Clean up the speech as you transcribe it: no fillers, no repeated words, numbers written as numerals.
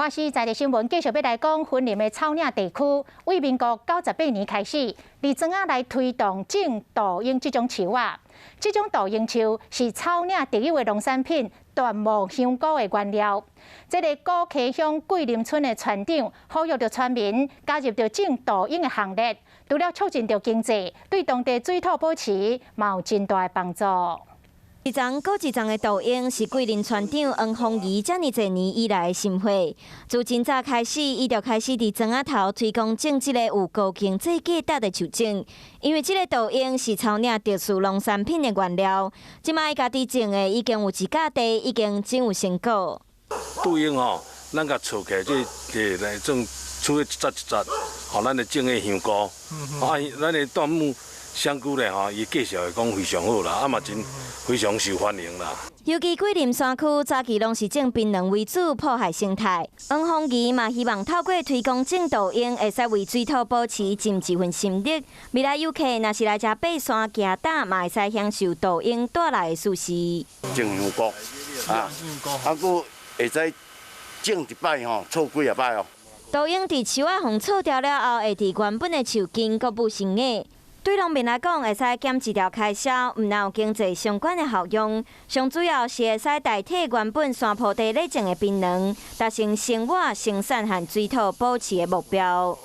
华视在地新闻继续要来讲，云林的草岭地区，为民国98年开始，李庄仔来推动种杜英这种树啊。这种杜英树是草岭第一位农产品椴木香菇的原料。这个高溪乡桂林村的村长呼吁着村民加入着种杜英的行列，除了促进着经济，对当地水土保持嘛有真大的帮助。 一丛搁一丛的杜英是桂林村长黄凤仪这么多年以来的心血。自真早开始，伊就开始伫庄仔头推广种这个有高经济价值的树种，因为这个杜英是草岭特殊农产品的原料。即摆家己种的已经有一甲地，已经真有成果。杜英吼，咱甲厝起这来种，厝一扎一扎，吼，咱的种的香菇，啊，咱的椴木。 香菇咧吼，伊介绍会讲非常好啦，啊嘛真非常受欢迎啦。尤其桂林山区早期拢是种槟榔为主，破坏生态。黄凤仪嘛希望透过推广种杜英，会使为水土保持尽一份心力。未来游客若是来遮爬山行搭，嘛会使享受杜英带来的舒适。种香菇啊，佮会使种一摆吼，错几啊摆哦。杜英伫树仔红错掉了后，会伫原本的树根搁补新的。 对农民来讲，会使减一条开销，毋但有经济相关的效用，上主要是会使代替原本山坡地咧种的槟榔，达成生活、生产和水土保持的目标。